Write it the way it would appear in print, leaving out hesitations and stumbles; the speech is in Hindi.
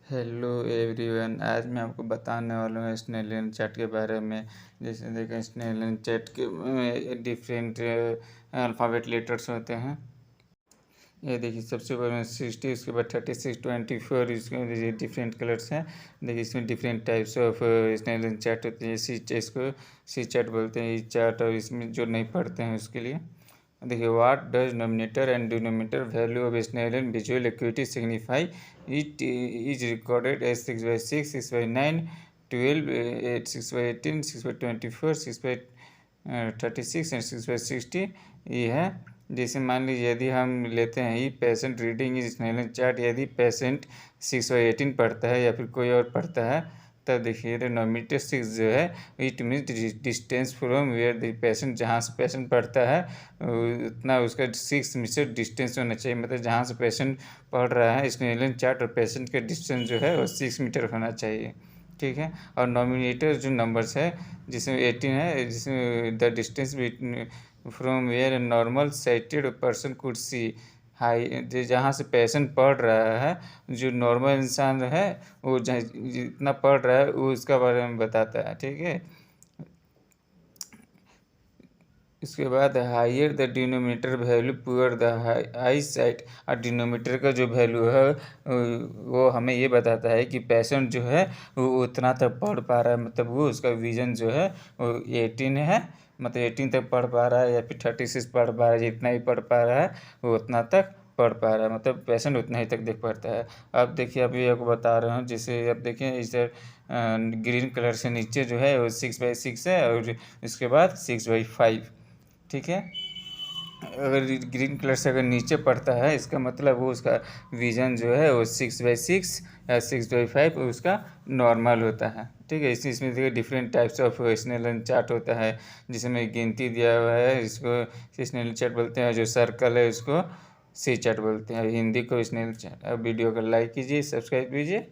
हेलो एवरीवन, आज मैं आपको बताने वाला हूँ स्नेलियन चैट के बारे में। जैसे देखें, स्नेलियन चैट के डिफरेंट अल्फ़ाबेट लेटर्स होते हैं। ये देखिए, सबसे ऊपर में 60, उसके बाद 36, 24, इसके डिफरेंट कलर्स हैं। देखिए, इसमें डिफरेंट टाइप्स ऑफ स्नेलियन चैट होते हैं। इसको सी चैट बोलते हैं, ई चैट। और इसमें जो नहीं पढ़ते हैं उसके लिए देखिए, what does nominator and denominator value of Snellen visual acuity signify. It is recorded as 6/6, 6/9, 12, 6/18, 6/24, 6/36 and 6/60। ये है। जैसे मान लीजिए, यदि हम लेते हैं ई पेशेंट रीडिंग इज स्नेलियन चार्ट, यदि पेशेंट 6/18 पढ़ता है या फिर कोई और पढ़ता है, तब देखिए डिनोमिनेटर 6 जो है, it means distance from where the patient, जहाँ से पेशेंट पढ़ता है उतना उसका 6 मीटर डिस्टेंस होना चाहिए। मतलब जहाँ से पेशेंट पढ़ रहा है स्नेलियन चार्ट और पेशेंट का डिस्टेंस जो है वो 6 मीटर होना चाहिए। ठीक है। और नॉमिनेटर जो नंबर्स है, जिसमें 18 है, जिसमें the distance from where normal sighted person could see high, जहाँ से पेशेंट पढ़ रहा है, जो नॉर्मल इंसान है वो जितना पढ़ रहा है वो उसका बारे में बताता है। ठीक है। इसके बाद higher the denominator value poor the I site. और डिनोमिनेटर का जो वैल्यू है वो हमें ये बताता है कि पेशेंट जो है वो उतना तक पढ़ पा रहा है। मतलब वो उसका विजन जो है वो 18 है, मतलब 18 तक पढ़ पा रहा है, या फिर 36 पढ़ पा रहा है। जितना ही पढ़ पा रहा है वो उतना तक पढ़ पा रहा है, मतलब पेशेंट उतना ही तक देख पाता है। अब देखिए, अभी आपको बता रहा हूँ। जैसे अब देखिए, इस ग्रीन कलर से नीचे जो है वो 6/6 है, और इसके बाद 6/5। ठीक है। अगर ग्रीन कलर से अगर नीचे पड़ता है, इसका मतलब वो उसका विज़न जो है वो 6/6 या 6/5 उसका नॉर्मल होता है। ठीक है। इसमें देखिए डिफरेंट टाइप्स ऑफ स्नेलियन चार्ट होता है, जिसमें गिनती दिया हुआ है। इसको स्नेलियन चार्ट बोलते हैं, जो सर्कल है उसको सी चार्ट बोलते हैं। हिंदी को स्नेलियन चार्ट। अब वीडियो को लाइक कीजिए, सब्सक्राइब कीजिए।